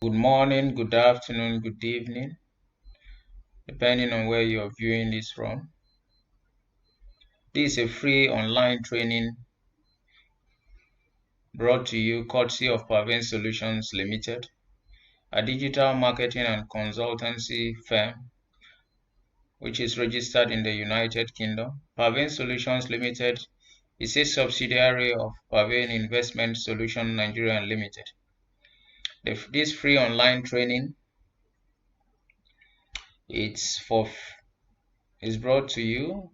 Good morning, good afternoon, good evening, depending on where you're viewing this from. This is a free online training brought to you courtesy of Pavane Solutions Limited, a digital marketing and consultancy firm which is registered in the United Kingdom. Pavane Solutions Limited is a subsidiary of Pavane Investment Solutions Nigeria Limited. This free online training is brought to you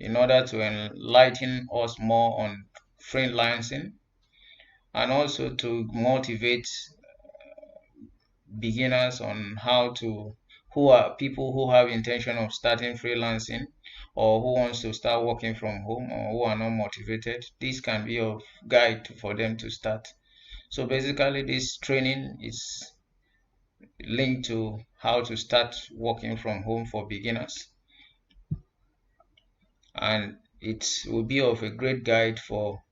in order to enlighten us more on freelancing and also to motivate beginners on who are people who have intention of starting freelancing or who wants to start working from home or who are not motivated. This can be a guide for them to start. So basically this training is linked to how to start working from home for beginners, and it will be of a great guide for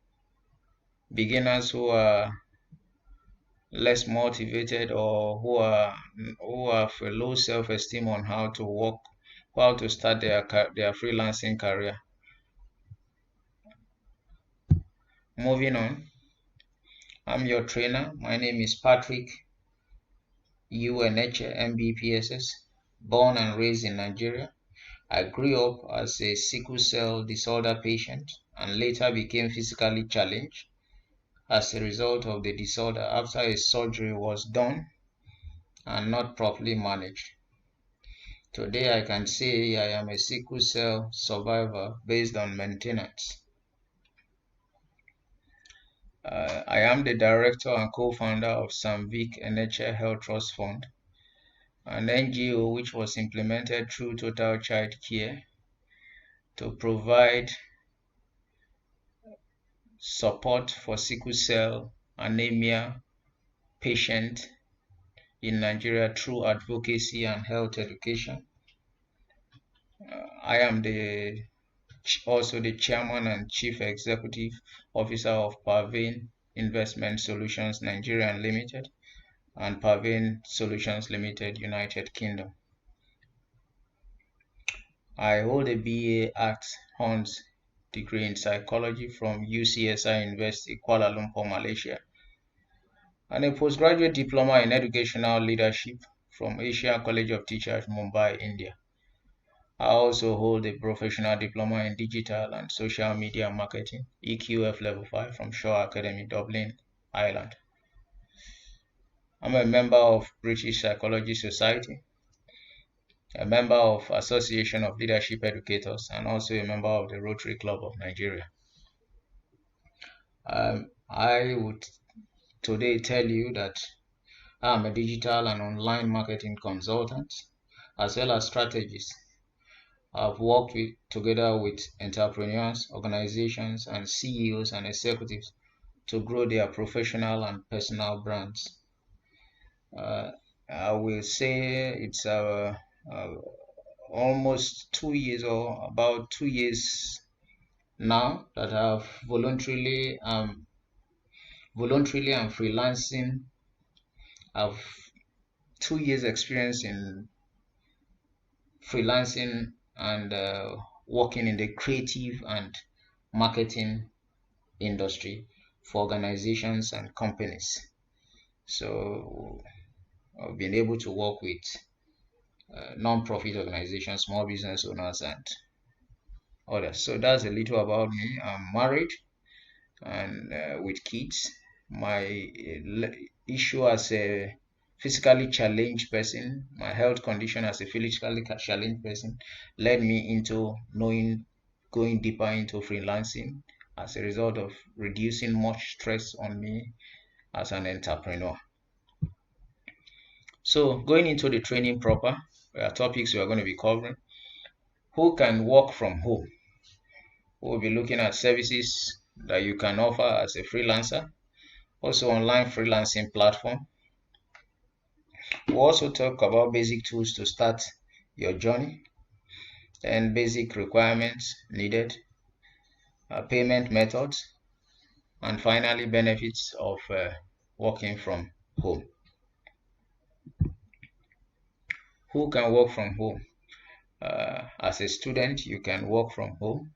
beginners who are less motivated or who have a low self-esteem on how to start their freelancing career. Moving on, I'm your trainer. My name is Patrick UNH MBPSS, born and raised in Nigeria. I grew up as a sickle cell disorder patient and later became physically challenged as a result of the disorder after a surgery was done and not properly managed. Today I can say I am a sickle cell survivor based on maintenance. I am the director and co-founder of Samvik NHL Health Trust Fund, an NGO which was implemented through Total Child Care to provide support for sickle cell anemia patients in Nigeria through advocacy and health education. I am also the chairman and chief executive officer of Pavane Investment Solutions Nigeria Limited and Pavane Solutions Limited, United Kingdom. I hold a BA Arts Hons degree in psychology from UCSI University, Kuala Lumpur, Malaysia, and a postgraduate diploma in educational leadership from Asia College of Teachers, Mumbai, India. I also hold a professional diploma in digital and social media marketing, EQF Level 5 from Shaw Academy, Dublin, Ireland. I'm a member of British Psychology Society, a member of Association of Leadership Educators, and also a member of the Rotary Club of Nigeria. I would today tell you that I'm a digital and online marketing consultant as well as strategist. I've worked together with entrepreneurs, organizations, and CEOs and executives to grow their professional and personal brands. I will say it's almost 2 years or about 2 years now that I've voluntarily and freelancing. I've 2 years experience in freelancing and working in the creative and marketing industry for organizations and companies. So I've been able to work with non-profit organizations, small business owners, and others. So that's a little about me. I'm married and with kids. My issue as a physically challenged person, my health condition as a physically challenged person led me into going deeper into freelancing as a result of reducing much stress on me as an entrepreneur. So going into the training proper, topics we are going to be covering: who can work from home? We'll be looking at services that you can offer as a freelancer, also online freelancing platform. We'll also talk about basic tools to start your journey, and basic requirements needed, payment methods, and finally benefits of working from home. Who can work from home? As a student, you can work from home.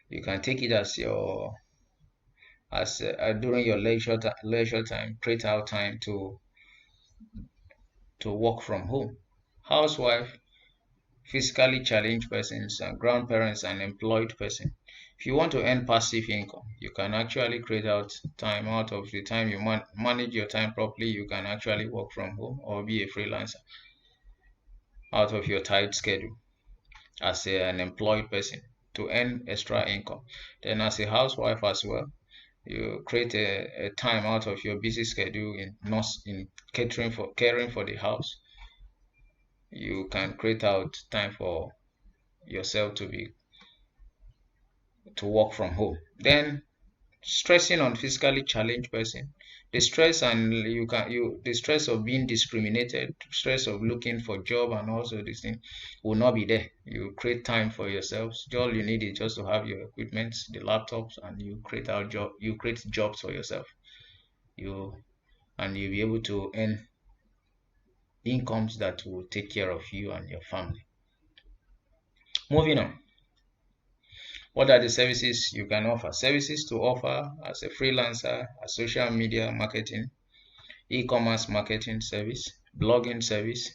You can take it as your as during your leisure time, create out time to work from home. Housewife, physically challenged persons, and grandparents, and employed person. If you want to earn passive income, you can actually create out time out of the time you manage your time properly. You can actually work from home or be a freelancer out of your tight schedule as an employed person to earn extra income. Then as a housewife as well, you create a time out of your busy schedule in caring for the house. You can create out time for yourself to work from home. Then stressing on physically challenged person, the stress and the stress of being discriminated, stress of looking for job, and also this thing will not be there. You create time for yourselves. All you need is just to have your equipment, the laptops, and you create jobs for yourself. You and you'll be able to earn incomes that will take care of you and your family. Moving on. What are the services you can offer? Services to offer as a freelancer, a social media marketing, e-commerce marketing service, blogging service,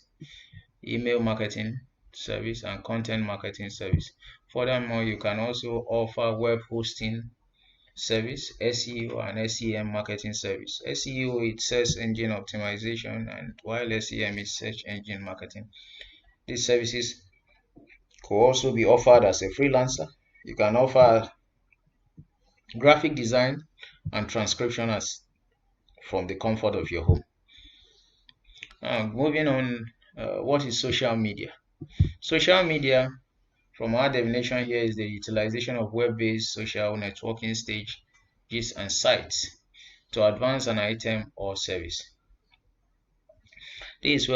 email marketing service, and content marketing service. Furthermore, you can also offer web hosting service, SEO and SEM marketing service. SEO is search engine optimization, and while SEM is search engine marketing. These services could also be offered as a freelancer. You can offer graphic design and transcription as from the comfort of your home. Moving on, what is social media? Social media, from our definition here, is the utilization of web-based social networking stages and sites to advance an item or service. This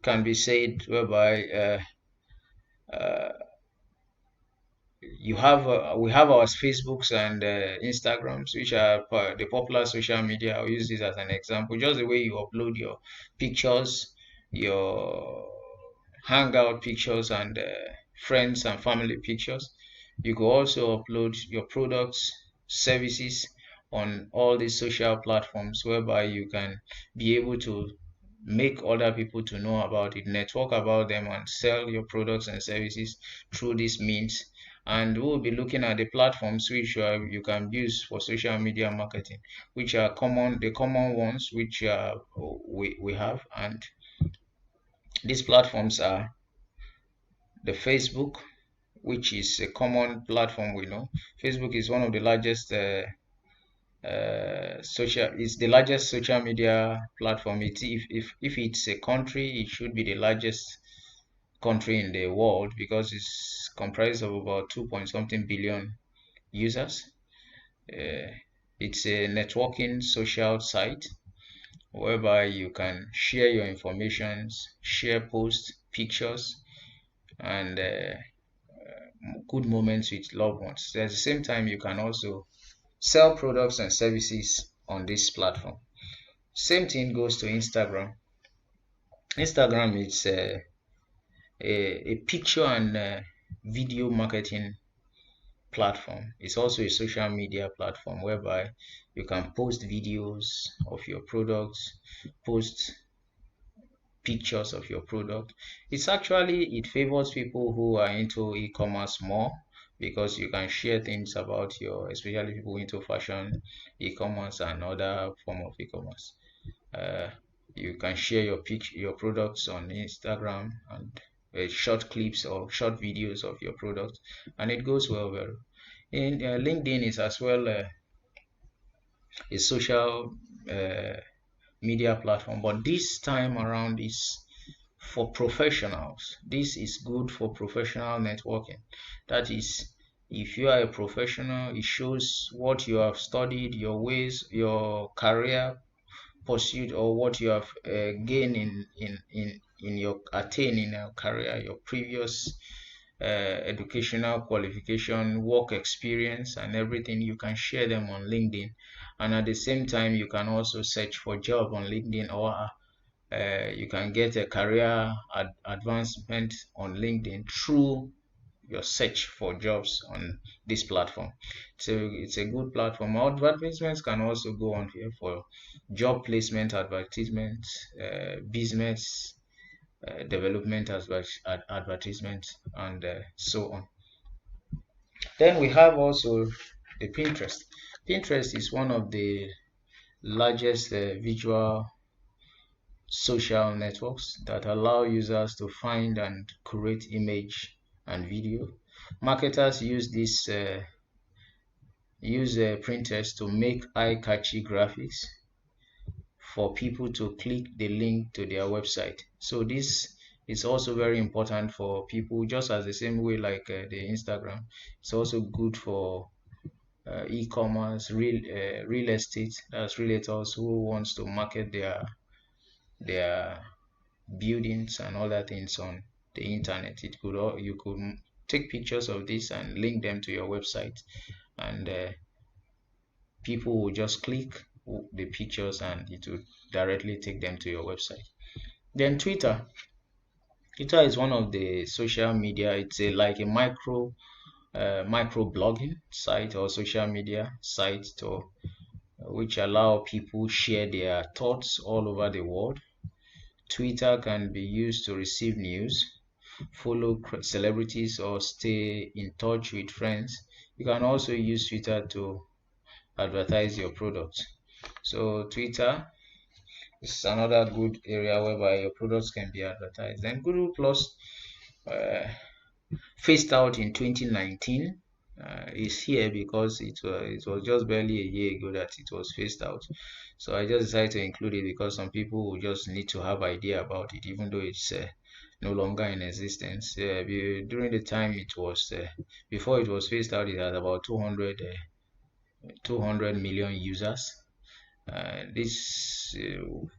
can be said whereby we have our Facebooks and Instagrams, which are the popular social media. I'll use this as an example. Just the way you upload your pictures, your hangout pictures, and friends and family pictures. You could also upload your products, services on all these social platforms, whereby you can be able to make other people to know about it, network about them, and sell your products and services through these means. And we'll be looking at the platforms which you can use for social media marketing, which are the common ones which we have. And these platforms are the Facebook, which is a common platform we know. Facebook is one of the largest it's the largest social media platform. If it's a country, it should be the largest country in the world because it's comprised of about 2 point something billion users. It's a networking social site whereby you can share your information, share posts, pictures, and good moments with loved ones. At the same time, you can also sell products and services on this platform. Same thing goes to Instagram. Instagram is a picture and video marketing platform. It's also a social media platform whereby you can post videos of your products, post pictures of your product. It favors people who are into e-commerce more because you can share things about especially people into fashion, e-commerce, and other form of e-commerce. You can share your products on Instagram and short clips or short videos of your product, and it goes well. In LinkedIn is as well a social media platform, but this time around is for professionals. This is good for professional networking. That is, if you are a professional, it shows what you have studied, your ways, your career pursuit, or what you have gained in your career, your previous educational qualification, work experience, and everything. You can share them on LinkedIn, and at the same time, you can also search for job on LinkedIn or You can get a career advancement on LinkedIn through your search for jobs on this platform. So it's a good platform. Advertisements can also go on here for job placement advertisements, business development advertisements, and so on. Then we have also the Pinterest. Pinterest is one of the largest visual social networks that allow users to find and create image and video. Marketers use this printers to make eye-catchy graphics for people to click the link to their website. So this is also very important for people, just as the same way like the Instagram. It's also good for e-commerce, real estate. That's realtors who wants to market their buildings and other things on the internet. You could take pictures of this and link them to your website, and people will just click the pictures and it will directly take them to your website. Then Twitter. Twitter is one of the social media. It's like a micro blogging site or social media site to which allow people share their thoughts all over the world. Twitter can be used to receive news, follow celebrities, or stay in touch with friends. You can also use Twitter to advertise your products. So Twitter is another good area whereby your products can be advertised. Then Google Plus uh, phased out in 2019 is here because it was just barely a year ago that it was phased out. So I just decided to include it because some people will just need to have idea about it, even though it's no longer in existence. During the time it was before it was phased out, it had about 200 million users. This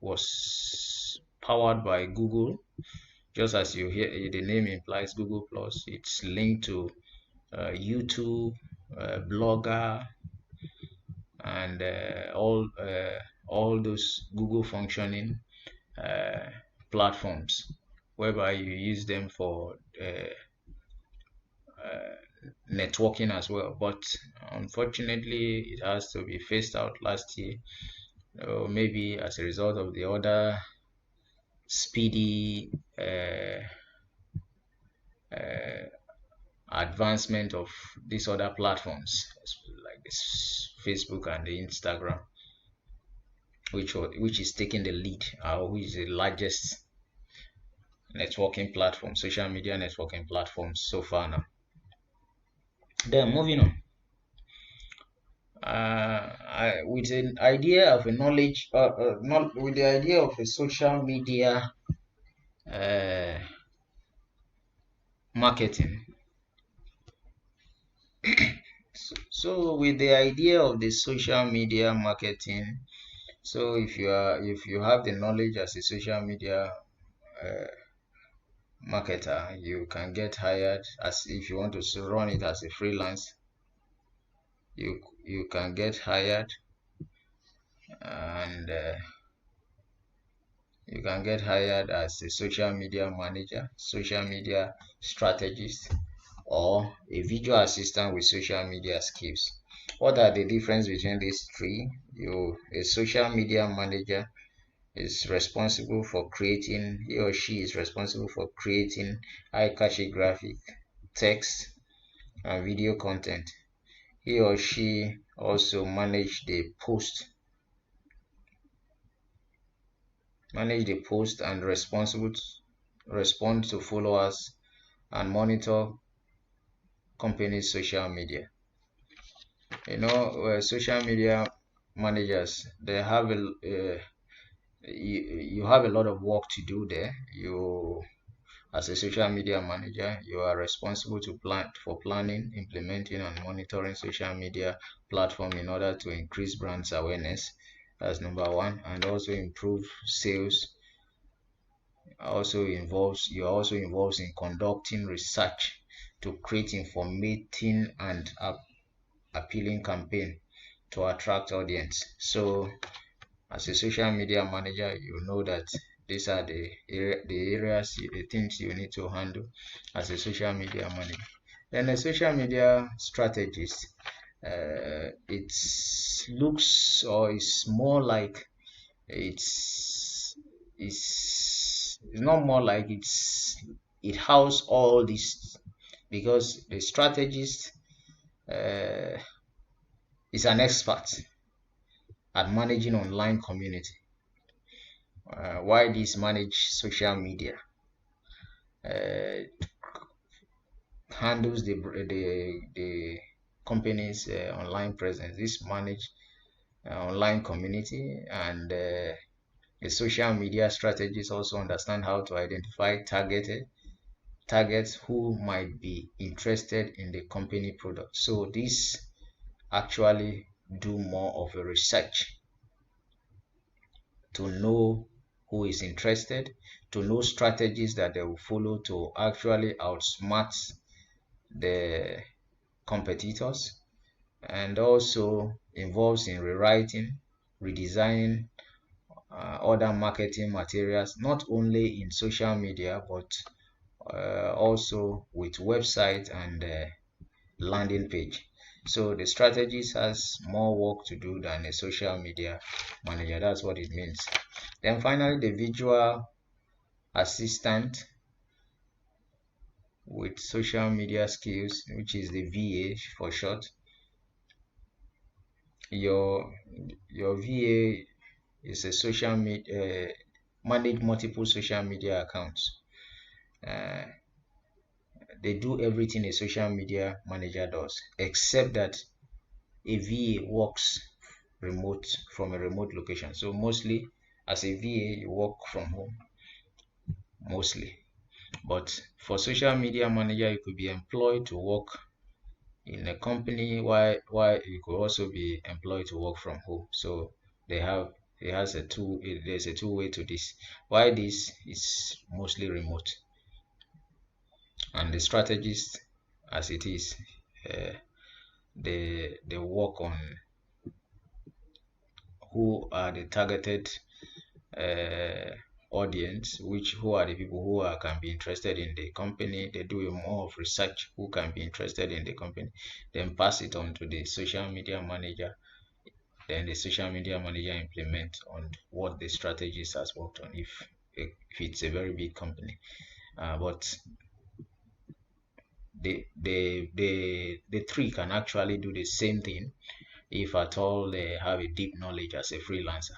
was powered by Google, just as you hear the name implies. Google Plus. It's linked to YouTube, Blogger, and all those Google functioning uh, platforms, whereby you use them for networking as well. But unfortunately, it has to be phased out last year, or maybe as a result of the other speedy advancement of these other platforms like this Facebook and the Instagram, which is taking the lead, which is the largest networking platform, social media networking platforms so far now. Then moving on, with an idea of a knowledge, not with the idea of a social media uh, marketing. So with the idea of the social media marketing, so if you have the knowledge as a social media uh, marketer, you can get hired. As if you want to run it as a freelance, you can get hired, and you can get hired as a social media manager, social media strategist, or a visual assistant with social media skills. What are the difference between these three? A social media manager is responsible for creating, he or she is responsible for creating eye-catchy graphic, text, and video content. He or she also manage the post and responsible to respond to followers and monitor company's social media. Social media managers, they have you have a lot of work to do there. You, as a social media manager, you are responsible to planning, implementing, and monitoring social media platform in order to increase brands awareness. That's number one, and also improve sales. You're also involved in conducting research to create informative and appealing campaign to attract audience. So as a social media manager, you know that these are the areas, the things you need to handle as a social media manager. Then a social media strategist, it looks or is more like it's not more like it houses all this, because the strategist uh, is an expert at managing online community. Why this manage social media, uh, handles the company's online presence. This manage online community, and the social media strategists also understand how to identify targets who might be interested in the company product. So this actually do more of a research to know who is interested, to know strategies that they will follow to actually outsmart the competitors, and also involves in rewriting, redesigning other marketing materials, not only in social media but also with website and landing page. So the strategist has more work to do than a social media manager. That's what it means. Then finally, the visual assistant with social media skills, which is the VA for short. Your VA is a social media manage multiple social media accounts. Uh, they do everything a social media manager does, except that a VA works remote from a remote location. So mostly as a VA, you work from home mostly. But for social media manager, you could be employed to work in a company, while you could also be employed to work from home. So they have it has a two there's a two-way to this. Why this is mostly remote, and the strategist as it is, uh, they work on who are the targeted uh, audience, which who are the people who can be interested in the company. They do more of research who can be interested in the company, then pass it on to the social media manager. Then the social media manager implement on what the strategist has worked on, if it's a very big company. But the three can actually do the same thing if at all they have a deep knowledge as a freelancer.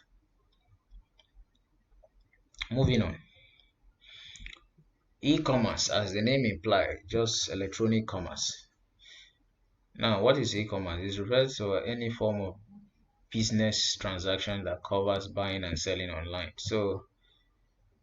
Moving on. E-commerce, as the name implies, just electronic commerce. Now, what is e-commerce? It refers to any form of business transaction that covers buying and selling online. So,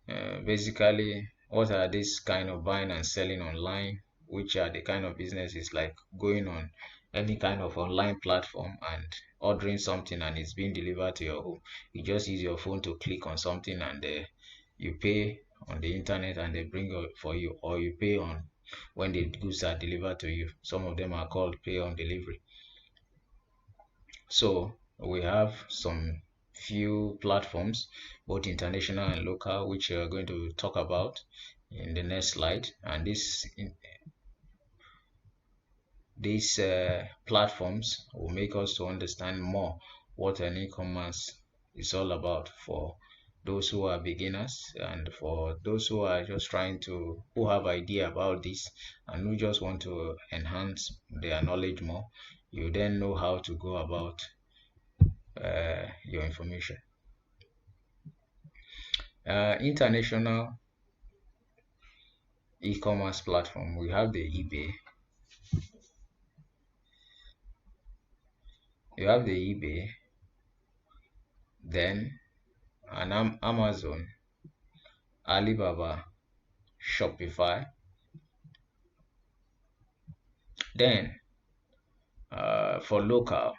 basically, what are these kind of buying and selling online? Which are the kind of businesses like going on any kind of online platform and ordering something and it's being delivered to your home. You just use your phone to click on something, and you pay on the internet and they bring it for you, or you pay on when the goods are delivered to you. Some of them are called pay on delivery. So we have some few platforms, both international and local, which we are going to talk about in the next slide. And these platforms will make us to understand more what an e-commerce is all about for those who are beginners, and for those who are just who have idea about this and who just want to enhance their knowledge more. You then know how to go about your information. International e-commerce platform, we have the eBay. You have the eBay, then an Amazon, Alibaba, Shopify. Then for local,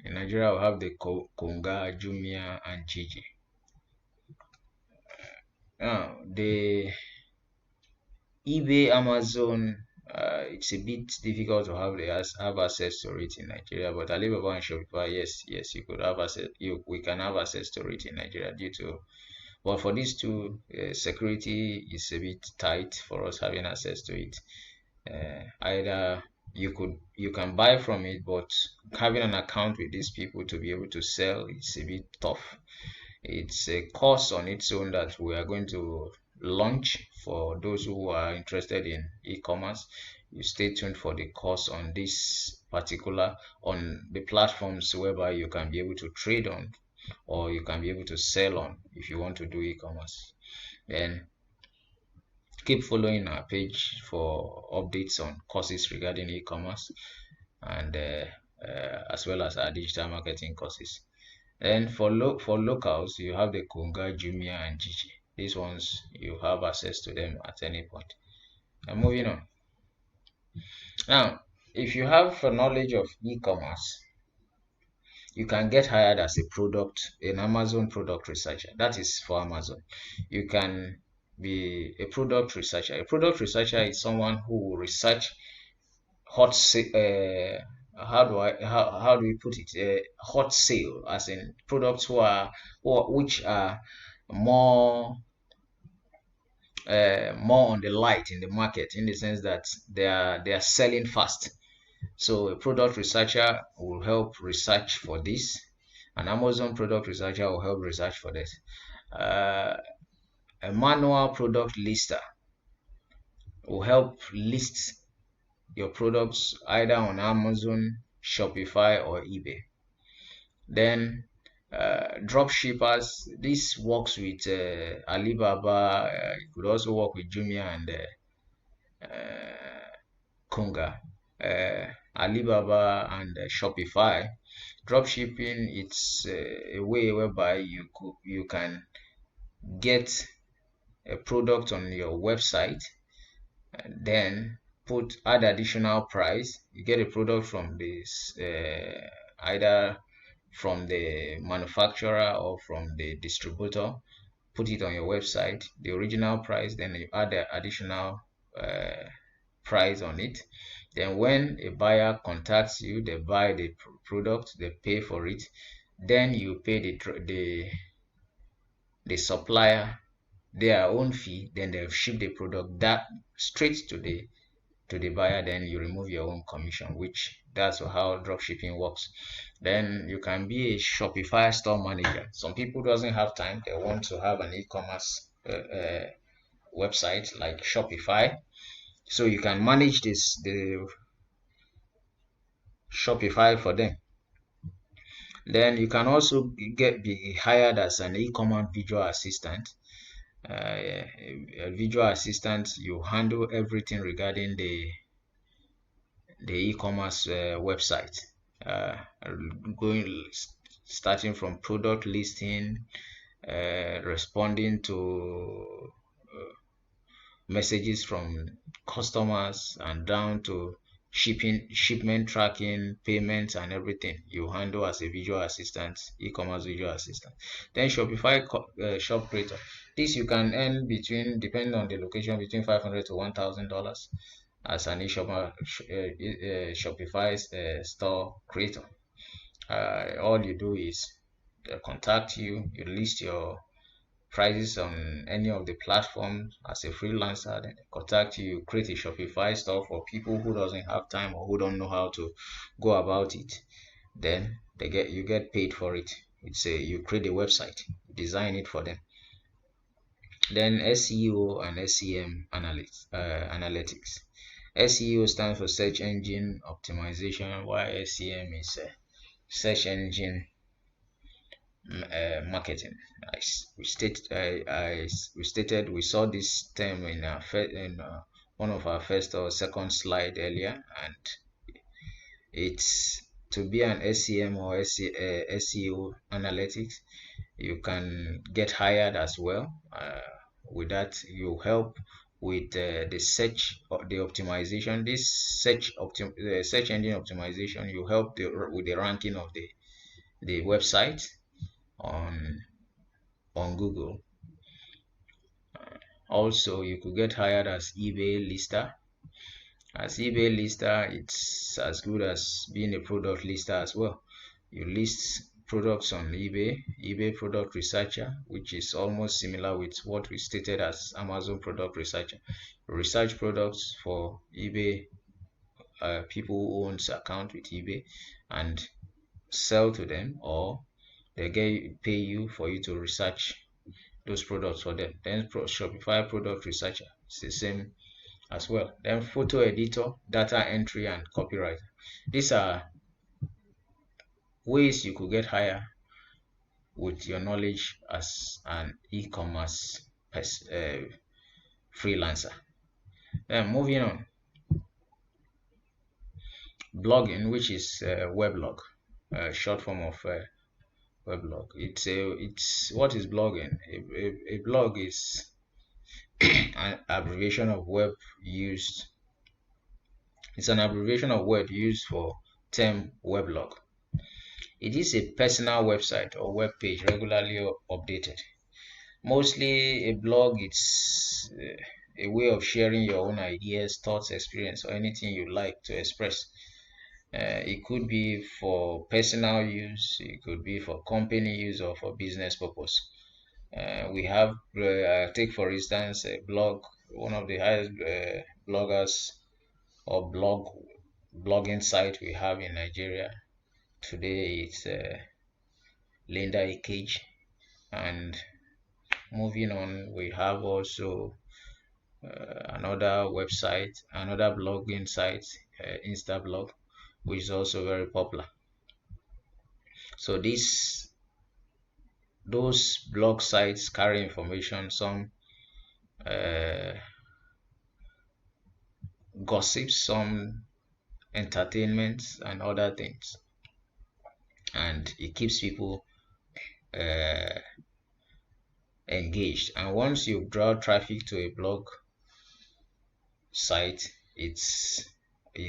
in Nigeria, we have the Konga, Jumia, and Gigi. Now, the eBay, Amazon, it's a bit difficult to have access to it in Nigeria. But Alibaba and Shopify, yes, you could have access. We can have access to it in Nigeria due to But for these two, security is a bit tight for us having access to it. Either you can buy from it, but having an account with these people to be able to sell is a bit tough. It's a course on its own that we are going to launch for those who are interested in e-commerce. You stay tuned for the course on this particular, on the platforms whereby you can be able to trade on, or you can be able to sell on if you want to do e-commerce. Then keep following our page for updates on courses regarding e-commerce, and as well as our digital marketing courses. And for locals, you have the Kunga, Jumia, and Gigi. These ones you have access to them at any point. And moving on. Now, if you have a knowledge of e-commerce, you can get hired as an Amazon product researcher. That is for Amazon. You can be a product researcher. A product researcher is someone who will research hot how do we put it, hot sale, as in products which are more more on the light in the market, in the sense that they are selling fast. So a product researcher will help research for this. An Amazon product researcher will help research for this. A manual product lister will help list your products either on Amazon, Shopify, or eBay. Then drop shippers, this works with Alibaba. It could also work with Jumia and Konga. Alibaba and Shopify. Drop shipping, it's a way whereby you can get a product on your website and then add additional price. You get a product from this either from the manufacturer or from the distributor, put it on your website, the original price, then you add the additional price on it. Then when a buyer contacts you, they buy the product, they pay for it, then you pay the supplier their own fee, then they'll ship the product that straight to the buyer, then you remove your own commission, which that's how dropshipping works. Then you can be a Shopify store manager. Some people doesn't have time, they want to have an e-commerce website like Shopify, so you can manage the Shopify for them. Then you can also be hired as an e-commerce visual assistant. A visual assistant, you handle everything regarding the e-commerce website, starting from product listing, responding to messages from customers, and down to shipment tracking, payments, and everything you handle as a visual assistant, e-commerce visual assistant. Then Shopify shop creator, this you can earn depending on the location, between $500 to $1,000 as an Shopify store creator. All you do is contact you list your prices on any of the platforms as a freelancer, then they contact you, create a Shopify store for people who doesn't have time or who don't know how to go about it. Then you get paid for it. You create a website, design it for them. Then SEO and SEM analytics. SEO stands for search engine optimization, while SEM is search engine marketing. We saw this term in one of our first or second slide earlier, and it's to be an SEM or SEO analytics. You can get hired as well. With that, you help with the search, the optimization. This search engine optimization, you help with the ranking of the website on Google. Also, you could get hired as eBay lister. As eBay lister, it's as good as being a product lister as well. You list products on eBay product researcher, which is almost similar with what we stated as Amazon product researcher. Research products for eBay, people who owns account with eBay, and sell to them, or pay you for you to research those products for them. Then Shopify product researcher, it's the same as well. Then photo editor, data entry, and copywriter. These are ways you could get higher with your knowledge as an e-commerce freelancer. Then moving on, blogging, which is weblog, short form of weblog. It's what is blogging? A blog is an abbreviation of web used. It's an abbreviation of word used for term weblog. It is a personal website or web page regularly updated. Mostly a blog, it's a way of sharing your own ideas, thoughts, experience, or anything you like to express. It could be for personal use, it could be for company use, or for business purpose. We have, take for instance, a blog, one of the highest bloggers or blogging site we have in Nigeria today. It's Linda Ikage. And moving on, we have also another website, another blogging site, Instablog, which is also very popular. So those blog sites carry information, some gossips, some entertainment, and other things, and it keeps people engaged. And once you draw traffic to a blog site, you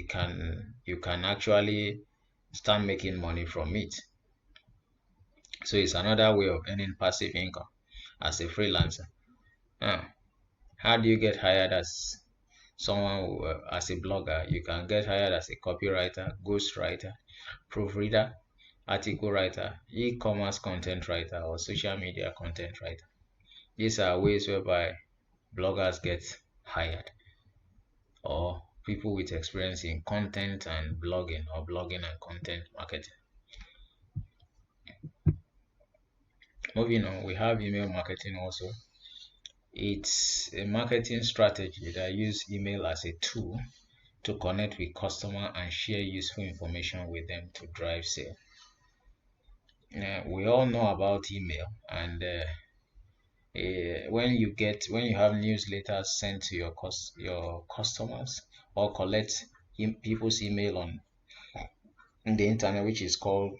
can actually start making money from it. So it's another way of earning passive income as a freelancer. Now, how do you get hired as someone as a blogger? You can get hired as a copywriter, ghostwriter, proofreader, article writer, e-commerce content writer, or social media content writer. These are ways whereby bloggers get hired, or people with experience in content and blogging, or blogging and content marketing. Moving on, we have email marketing also. It's a marketing strategy that uses email as a tool to connect with customers and share useful information with them to drive sales. We all know about email, and when you have newsletters sent to your customers, or collect people's email on the internet, which is called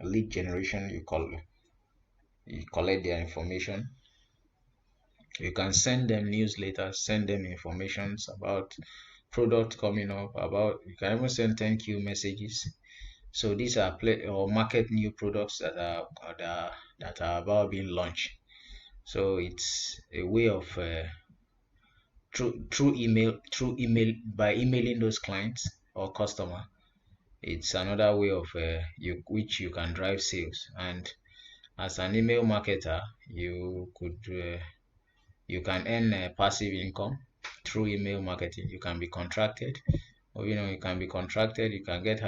lead generation, you collect their information. You can send them newsletters, send them informations about product coming up, you can even send thank you messages. So these are or market new products that are about being launched. So it's a way of through email, by emailing those clients or customer. It's another way of which you can drive sales. And as an email marketer, you can earn passive income through email marketing. You can be contracted, or you can be contracted. You can get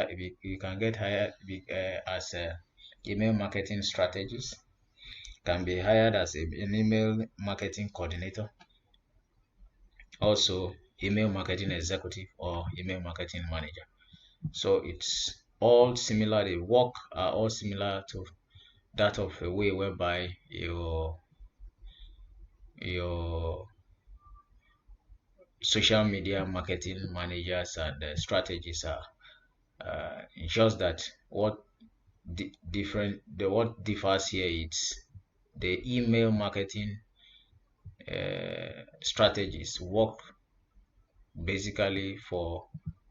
hired as email marketing strategist. Can be hired as an email marketing coordinator, also email marketing executive, or email marketing manager. So it's all similar. The work are all similar to that of a way whereby your social media marketing managers and strategies are. It's just that what differs here, it's the email marketing strategies work basically for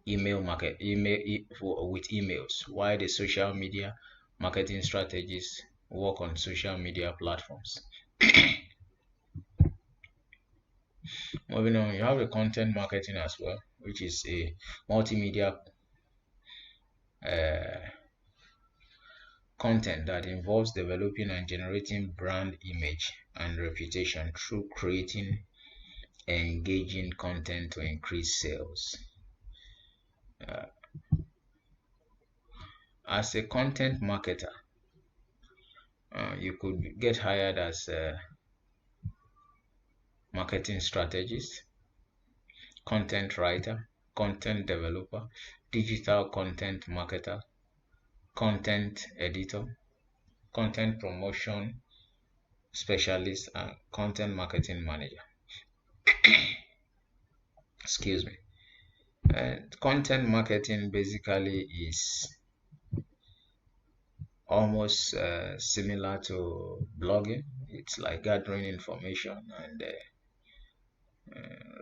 with emails, while the social media marketing strategies work on social media platforms. Moving on, you have the content marketing as well, which is a multimedia content that involves developing and generating brand image and reputation through creating engaging content to increase sales. Uh, as a content marketer, you could get hired as a marketing strategist, content writer, content developer, digital content marketer, content editor, content promotion specialist, and content marketing manager. Excuse me. Content marketing basically is almost similar to blogging. It's like gathering information and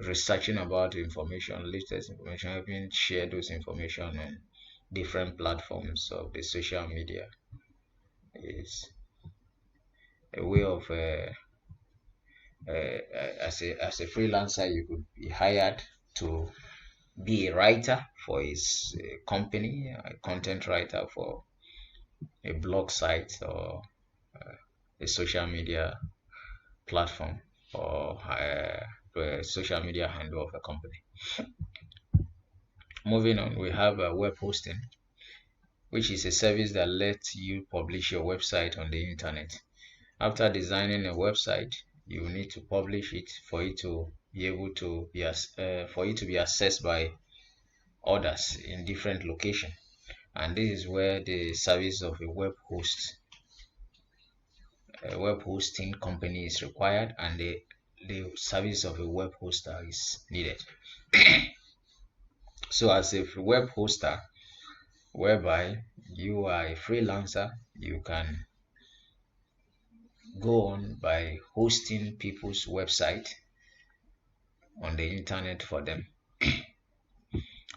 researching about information, latest information, helping share those information on different platforms of the social media. Is a way of as a freelancer, you could be hired to be a writer for his company, a content writer for a blog site or a social media platform or a social media handle of a company. Moving on, we have web hosting, which is a service that lets you publish your website on the internet. After designing a website, you need to publish it for it to be able to be accessed by others in different locations. And this is where the service of a web hosting company is required, and the service of a web hoster is needed. So as a web hoster, whereby you are a freelancer, you can go on by hosting people's website on the internet for them.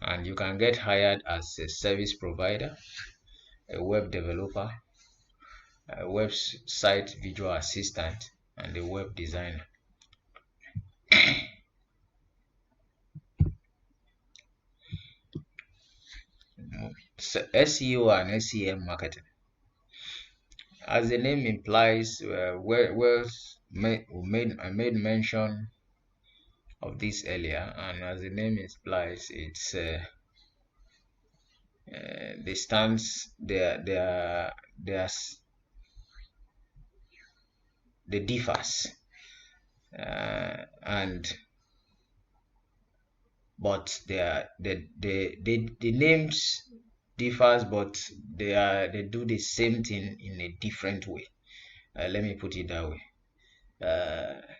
And you can get hired as a service provider, a web developer, a website visual assistant, and a web designer. So SEO and SEM marketing. As the name implies, I made mention of this earlier, and as the name implies, it's they stands they differs, and but the names differs, but they do the same thing in a different way. Let me put it that way.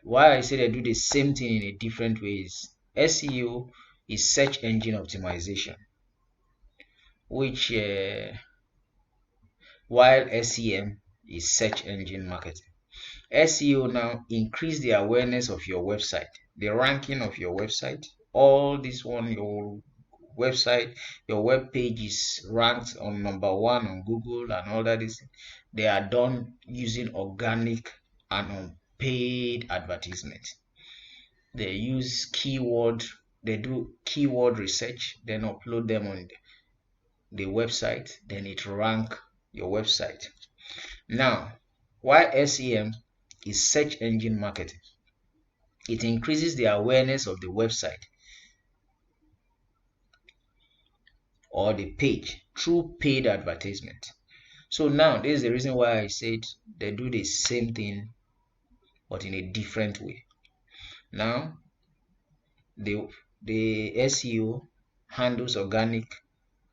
Why I say they do the same thing in a different way is SEO is search engine optimization, which while SEM is search engine marketing. SEO now increase the awareness of your website, the ranking of your website. All this one, your website, your web page is ranked on number 1 on Google and all that is. They are done using organic and unpaid advertisement. They use keyword, they do keyword research, then upload them on the website, then it rank your website. Now, why SEM is search engine marketing? It increases the awareness of the website or the page through paid advertisement. So now this is the reason why I said they do the same thing but in a different way. Now the SEO handles organic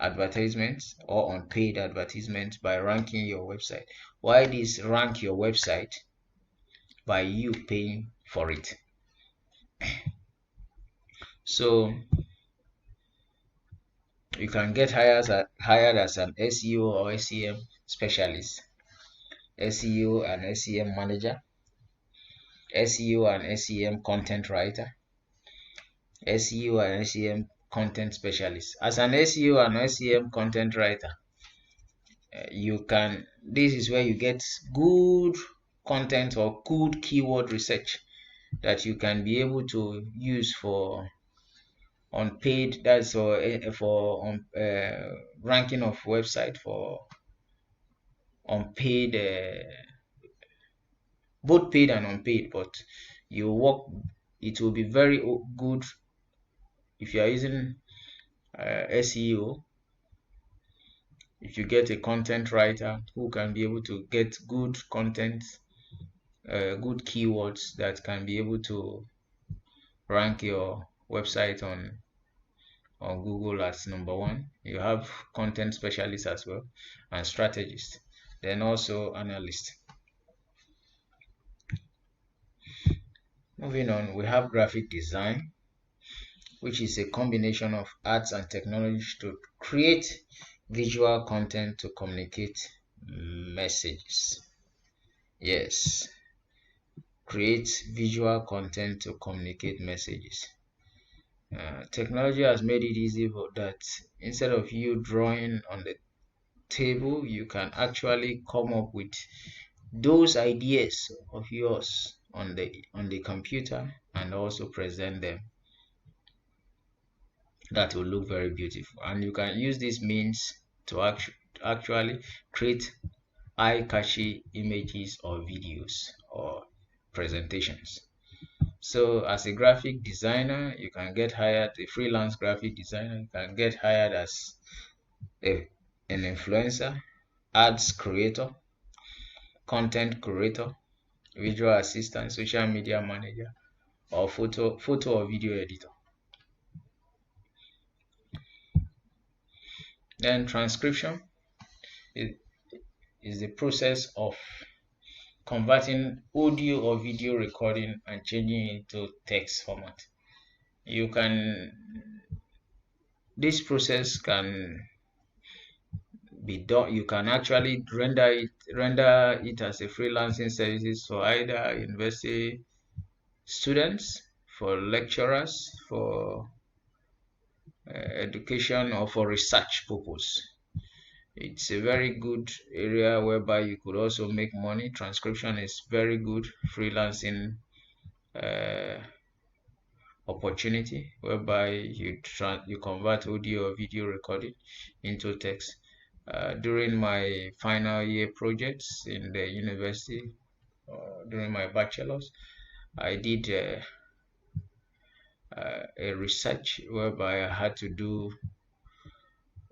advertisements or unpaid advertisements by ranking your website. Why this rank your website? By you paying for it. So you can get hired as an SEO or SEM specialist, SEO and SEM manager, SEO and SEM content writer, SEO and SEM content specialist. As an SEO and SEM content writer, this is where you get good content or good keyword research that you can be able to use for unpaid, that's for ranking of website for unpaid, both paid and unpaid, but you work, it will be very good if you are using SEO. If you get a content writer who can be able to get good content, good keywords that can be able to rank your website on Google as number one. You have content specialists as well, and strategists, then also analysts. Moving on, we have graphic design, which is a combination of arts and technology to create visual content to communicate messages. Yes, create visual content to communicate messages. Technology has made it easy for that. Instead of you drawing on the table, you can actually come up with those ideas of yours on the computer and also present them. That will look very beautiful, and you can use these means to actually create eye-catchy images or videos or presentations. So as a graphic designer, you can get hired, a freelance graphic designer, you can get hired as an influencer, ads creator, content curator, visual assistant, social media manager, or photo or video editor. Then transcription is the process of converting audio or video recording and changing it into text format. This process can be done. You can actually render it as a freelancing services for either university students, for lecturers, for education, or for research purpose. It's a very good area whereby you could also make money. Transcription is very good freelancing opportunity whereby you convert audio or video recording into text. During my final year projects in the university, during my bachelor's, I did a research whereby I had to do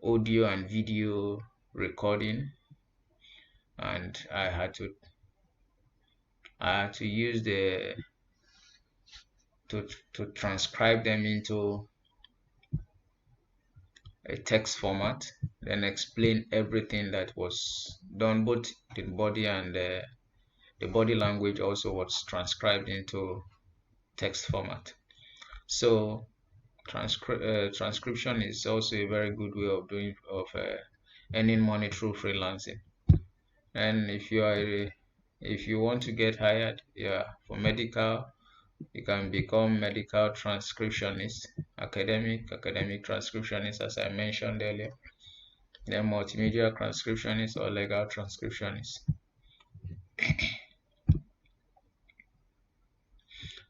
audio and video recording, and I had to use to transcribe them into a text format, then explain everything that was done, both the body and the body language also was transcribed into text format. So transcription is also a very good way of earning money through freelancing. And if you want to get hired, for medical, you can become medical transcriptionist, academic transcriptionist, as I mentioned earlier, then multimedia transcriptionist or legal transcriptionist.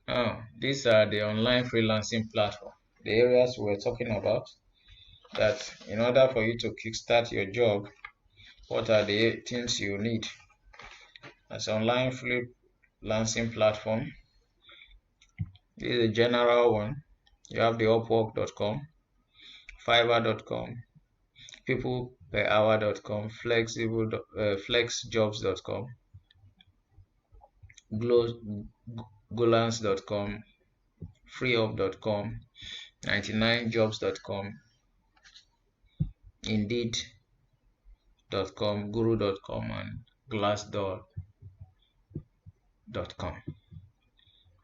Now, these are the online freelancing platform, the areas we're talking about, that in order for you to kickstart your job, what are the things you need? As online freelancing platform, this is a general one. You have the upwork.com, fiverr.com, peopleperhour.com, flexjobs.com, golans.com, freeup.com, 99jobs.com, indeed.com, guru.com, and glassdoor.com.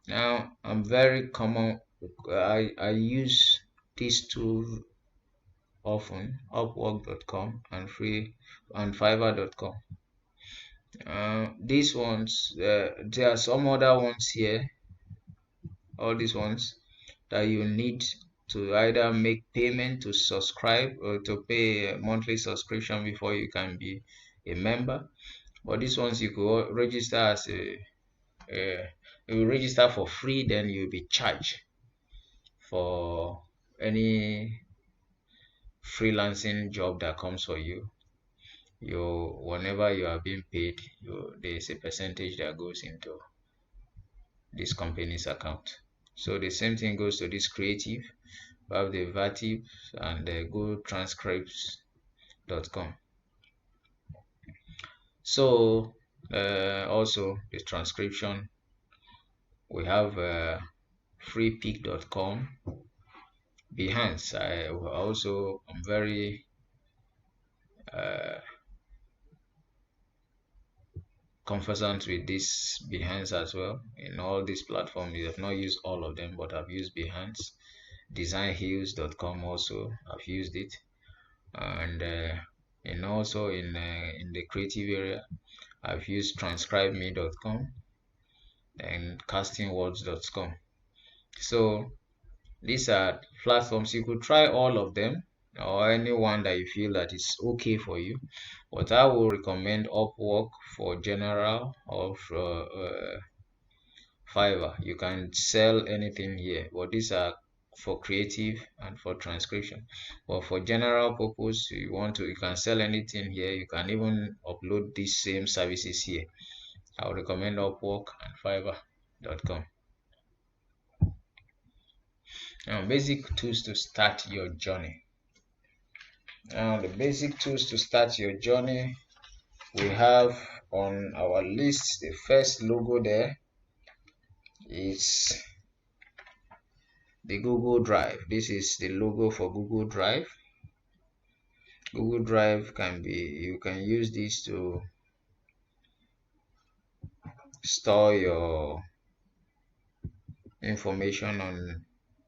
Now, I'm very common. I use these two often, upwork.com and fiverr.com. These ones, there are some other ones here, all these ones that you need to either make payment to subscribe or to pay a monthly subscription before you can be a member. But these ones you could register as you register for free, then you'll be charged for any freelancing job that comes for you. whenever you are being paid, there's a percentage that goes into this company's account. So the same thing goes to this creative. We have the Vertiv and the gotranscripts.com. So also the transcription, we have freepik.com, Behance. I'm very uh, conversant with this Behance as well. In all these platforms, I have not used all of them, but I've used Behance. Designheels.com also, I've used it. And also in the creative area, I've used transcribeme.com and castingwords.com. So these are platforms. You could try all of them or any one that you feel that is okay for you. But I will recommend Upwork for general of Fiverr. You can sell anything here, but these are for creative and for transcription. But for general purpose, you can sell anything here. You can even upload these same services here. I would recommend Upwork and Fiverr.com. Now, basic tools to start your journey. Now, the basic tools to start your journey, we have on our list, the first logo there is the Google Drive. This is the logo for Google Drive. Google Drive you can use this to store your information on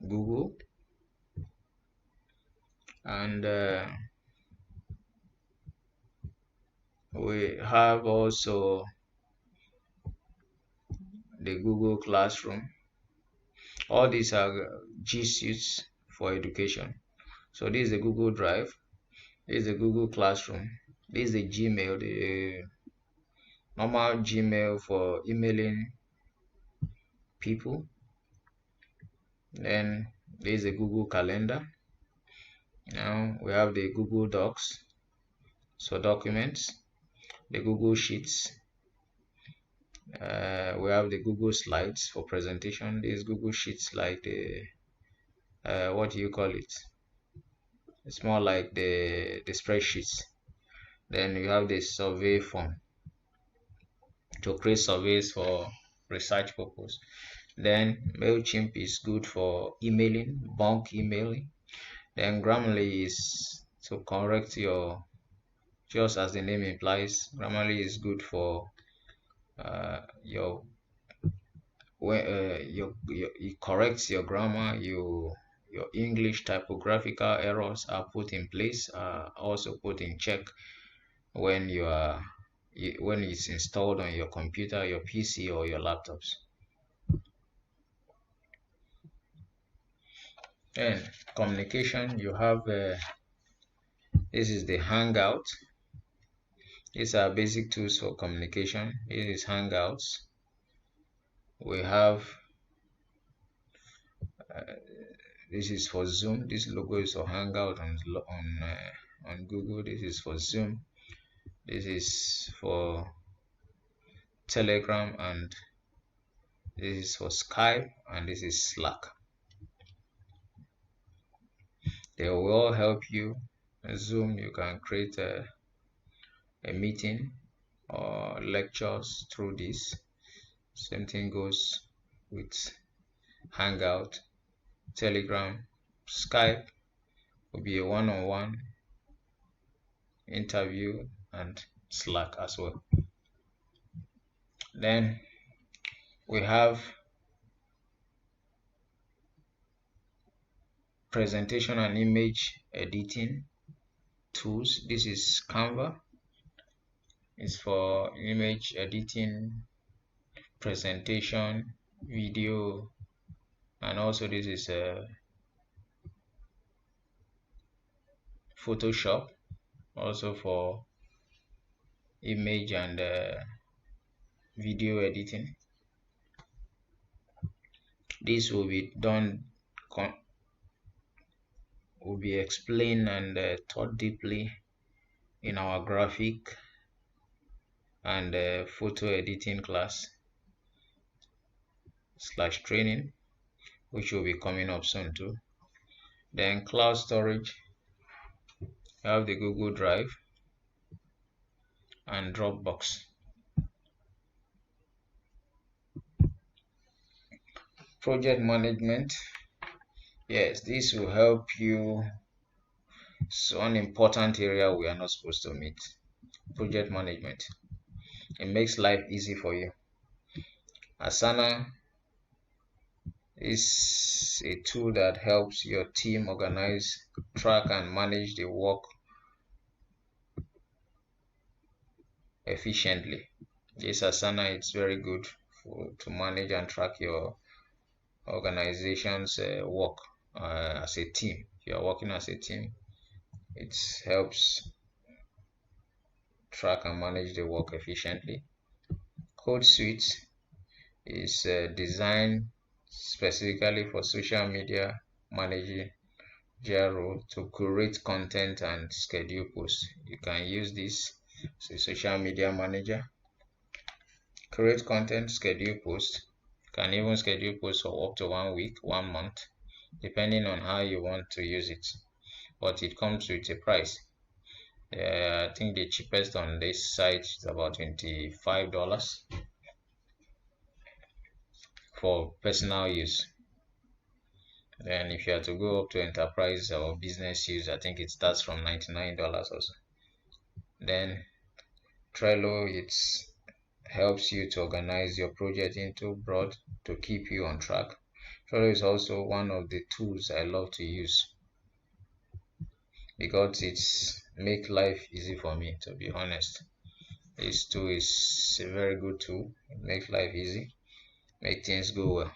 Google. And we have also the Google Classroom. All these are G Suites for education. So this is the Google Drive. This is the Google Classroom. This is the Gmail, the normal Gmail for emailing people. Then this is the Google Calendar. Now we have the Google Docs, so documents, the Google Sheets. We have the Google Slides for presentation. These Google Sheets, like the what do you call it? It's more like the spreadsheets. Then you have the survey form to create surveys for research purpose. Then MailChimp is good for emailing, bulk emailing. Then Grammarly is to correct your, just as the name implies, Grammarly is good for it corrects your grammar, your English typographical errors are put in place, also put in check when when it's installed on your computer, your PC, or your laptops. And communication, you have this is the Hangout. These are basic tools for communication. This is Hangouts. We have this is for Zoom. This logo is for Hangout on Google. This is for Zoom. This is for Telegram, and this is for Skype, and this is Slack. They will all help you. Zoom, you can create a meeting or lectures through this. Same thing goes with Hangout. Telegram, Skype will be a one-on-one interview, and Slack as well. Then we have presentation and image editing tools. This is Canva. It's for image editing, presentation, video, and also this is Photoshop, also for image and video editing. This will be done, will be explained and taught deeply in our graphic and photo editing class slash training, which will be coming up soon too. Then cloud storage, you have the Google Drive and Dropbox. Project management, yes, this will help you. It's one important area we are not supposed to meet. Project management, it makes life easy for you. Asana is a tool that helps your team organize, track, and manage the work efficiently. This Asana is very good to manage and track your organization's work as a team. If you are working as a team, it helps track and manage the work efficiently. Code Suite is designed specifically for social media managing role to curate content and schedule posts. You can use this as a social media manager. Create content, schedule posts. You can even schedule posts for up to 1 week, 1 month, depending on how you want to use it. But it comes with a price. I think the cheapest on this site is about $25 for personal use. Then if you are to go up to enterprise or business use, I think it starts from $99 also. Then Trello, it helps you to organize your project into broad to keep you on track. Trello is also one of the tools I love to use because it's make life easy for me, to be honest. This tool is a very good tool. It makes life easy, make things go well.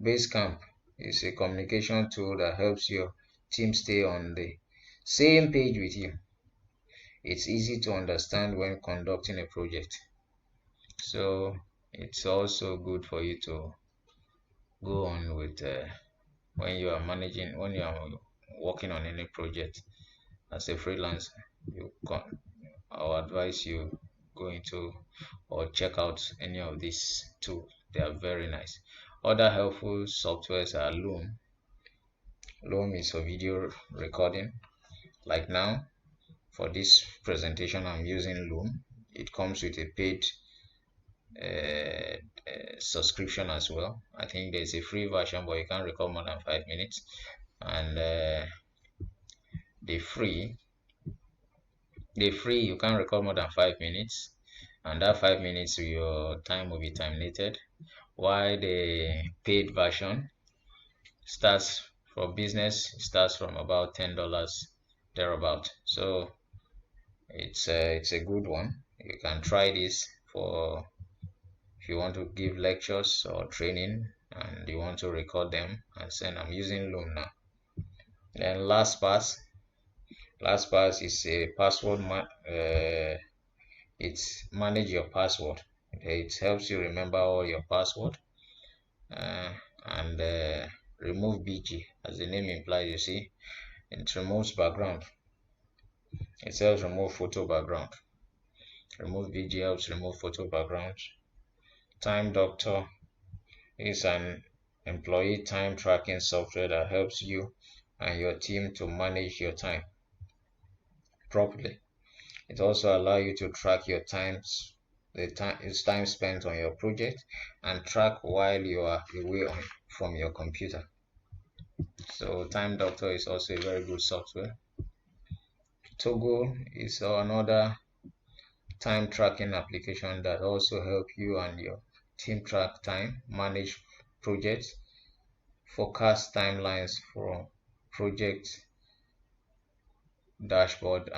Basecamp is a communication tool that helps your team stay on the same page with you. It's easy to understand when conducting a project. So it's also good for you to go on with when you are managing, when you are working on any project as a freelancer. I'll advise you go into or check out any of these tools. They are very nice. Other helpful softwares are Loom. Loom is for video recording. Like now, for this presentation, I'm using Loom. It comes with a paid subscription as well. I think there's a free version, but you can't record more than 5 minutes. And the free you can't record more than 5 minutes, and that 5 minutes your time will be terminated. While the paid version starts for business, starts from about $10 thereabout. So it's a good one. You can try this for if you want to give lectures or training and you want to record them and send. I'm using Loom now. Then LastPass is a password it's manage your password. It helps you remember all your password and remove BG, as the name implies. You see, it removes background. It helps remove photo background. Remove BG helps remove photo backgrounds. Time Doctor is an employee time tracking software that helps you and your team to manage your time properly. It also allows you to track your times, it's time spent on your project, and track while you are away from your computer. So Time Doctor is also a very good software. Togo is another time tracking application that also help you and your team track time, manage projects, forecast timelines for project dashboard,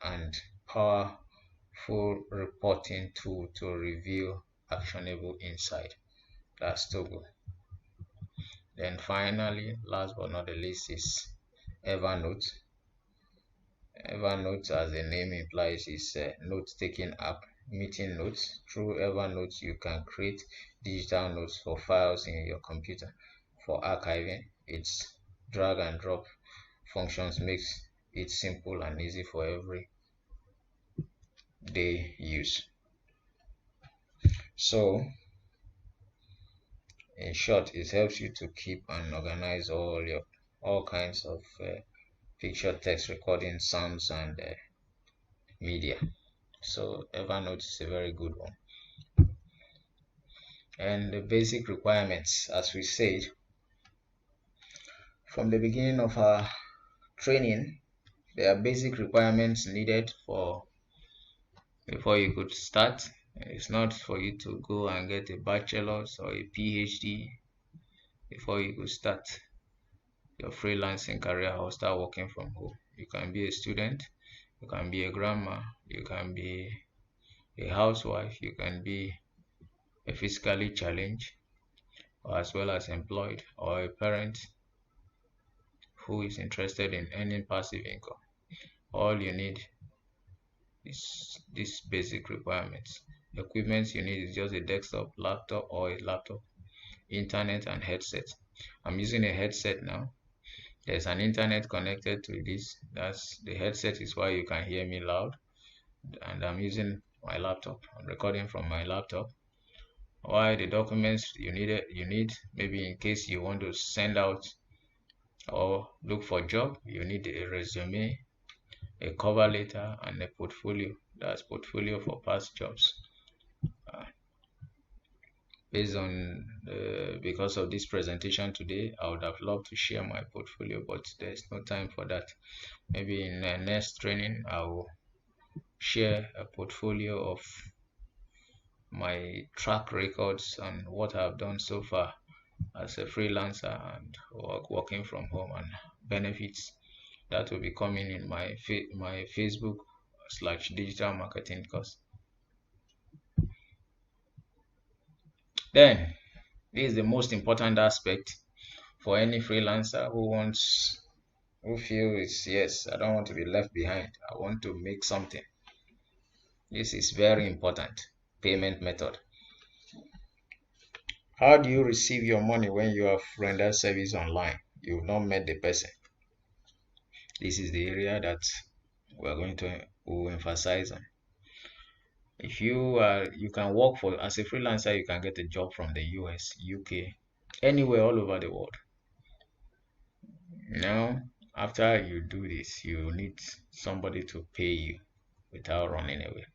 and powerful reporting tool to reveal actionable insight. That's Togo. Then finally, last but not the least, is Evernote. Evernote, as the name implies, is a note-taking app. Meeting notes. Through Evernote, you can create digital notes for files in your computer. For archiving, its drag and drop functions makes it simple and easy for every they use. So in short, it helps you to keep and organize all kinds of picture, text, recording, sounds, and media. So Evernote is a very good one. And the basic requirements, as we said from the beginning of our training, there are basic requirements needed for before you could start. It's not for you to go and get a bachelor's or a PhD before you could start your freelancing career or start working from home. You can be a student, you can be a grandma, you can be a housewife, you can be a physically challenged, or as well as employed, or a parent who is interested in earning passive income. All you need is these basic requirements. Equipment you need is just a desktop, laptop, or a laptop, internet, and headset. I'm using a headset now. There's an internet connected to this. That's the headset is why you can hear me loud. And I'm using my laptop. I'm recording from my laptop. Why the documents you need maybe in case you want to send out or look for a job, you need a resume, a cover letter, and a portfolio. That's portfolio for past jobs. Uh, Based on because of this presentation today, I would have loved to share my portfolio, but there's no time for that. Maybe in the next training, I will share a portfolio of my track records and what I've done so far as a freelancer and working from home, and benefits that will be coming in my Facebook/digital marketing course. Then this is the most important aspect for any freelancer who feels, yes, I don't want to be left behind, I want to make something. This is very important. Payment method. How do you receive your money when you have rendered service online? You've not met the person. This is the area that we're going to will emphasize on. If you can work for as a freelancer, you can get a job from the US, UK, anywhere all over the world. Now, after you do this, you need somebody to pay you without running away.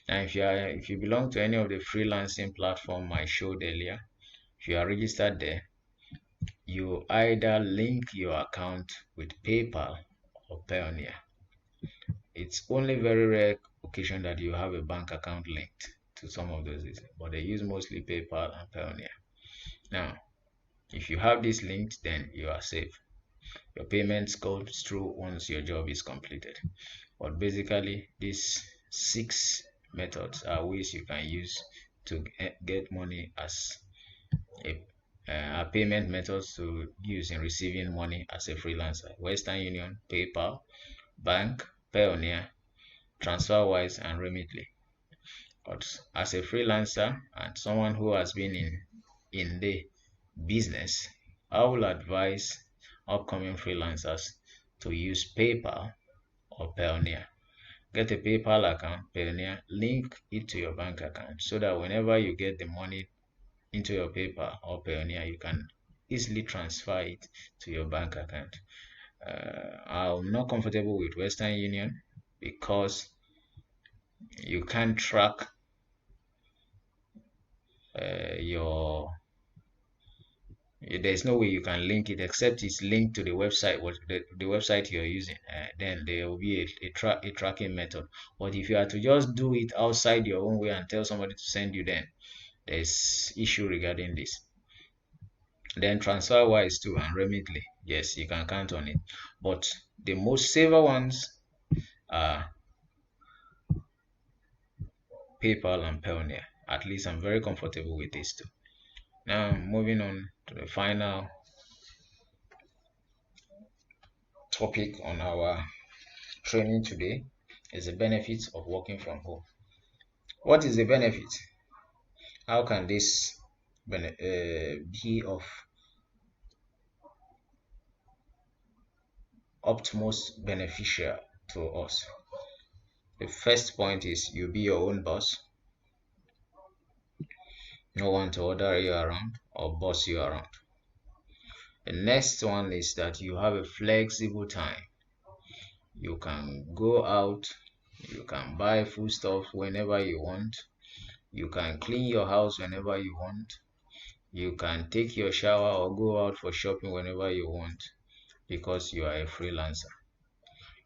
Now, if you belong to any of the freelancing platform I showed earlier, if you are registered there, you either link your account with PayPal or Payoneer. It's only very rare occasion that you have a bank account linked to some of those, but they use mostly PayPal and Payoneer. Now, if you have this linked, then you are safe. Your payments go through once your job is completed. But basically, these 6 methods are ways you can use to get money as a payment methods to use in receiving money as a freelancer: Western Union, PayPal, Bank, Payoneer, TransferWise, and Remitly. But as a freelancer and someone who has been in the business, I will advise upcoming freelancers to use PayPal or Payoneer. Get a PayPal account, Payoneer, link it to your bank account so that whenever you get the money into your PayPal or Payoneer, you can easily transfer it to your bank account. I'm not comfortable with Western Union because you can't track your there's no way you can link it except it's linked to the website, what the website you're using. Then there will be a tracking method. But if you are to just do it outside your own way and tell somebody to send you, then there's issue regarding this. Then TransferWise too and Remitly, yes, you can count on it. But the most safer ones are PayPal and Payoneer. At least I'm very comfortable with these two. Now moving on to the final topic on our training today is the benefits of working from home. What is the benefit? How can this be of utmost beneficial to us? The first point is you be your own boss. No one to order you around or boss you around. The next one is that you have a flexible time. You can go out, you can buy foodstuff whenever you want, you can clean your house whenever you want, you can take your shower or go out for shopping whenever you want because you are a freelancer.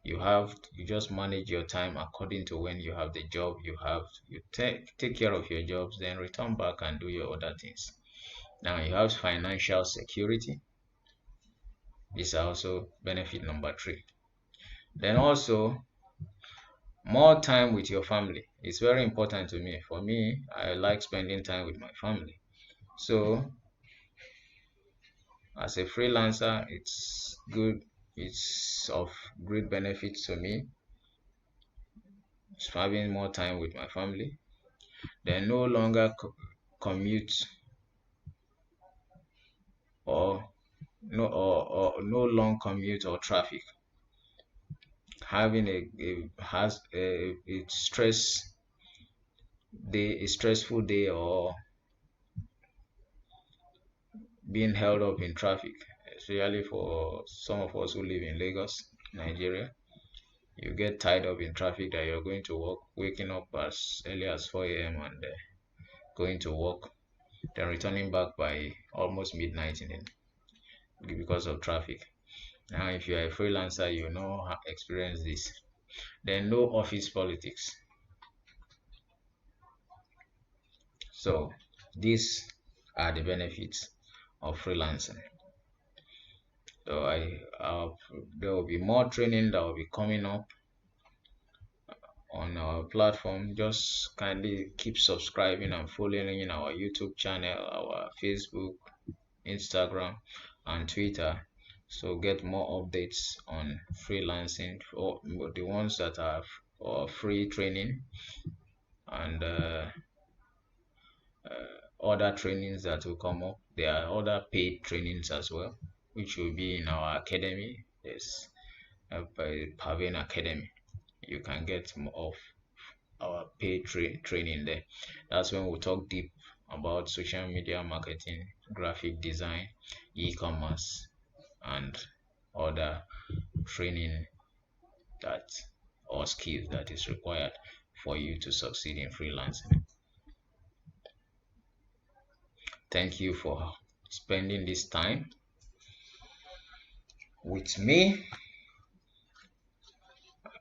You just manage your time according to when you have the job you have. You take care of your jobs, then return back and do your other things. Now you have financial security. This is also benefit number 3. Then also more time with your family. It's very important to me. For me, I like spending time with my family. So as a freelancer, it's good. It's of great benefit to me. It's having more time with my family. Then no longer commute or no long commute or traffic. Having a stressful day, or being held up in traffic, especially for some of us who live in Lagos, Nigeria. You get tied up in traffic that you're going to work, waking up as early as 4 a.m. and going to work, then returning back by almost midnight because of traffic. Now, if you're a freelancer, you know experience this. Then no office politics. So these are the benefits of freelancing. So there will be more training that will be coming up on our platform. Just kindly keep subscribing and following in our YouTube channel, our Facebook, Instagram, and Twitter. So get more updates on freelancing, for the ones that are free training, and other trainings that will come up. There are other paid trainings as well, which will be in our academy. There's by Pavane Academy. You can get more of our paid training there. That's when we'll talk deep about social media marketing, graphic design, e-commerce, and other training that or skills that is required for you to succeed in freelancing. Thank you for spending this time with me.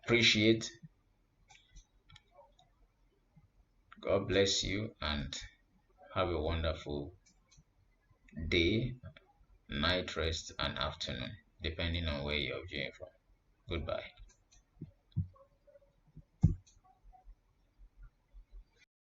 Appreciate. God bless you and have a wonderful day, night rest, and afternoon, depending on where you're viewing from. Goodbye.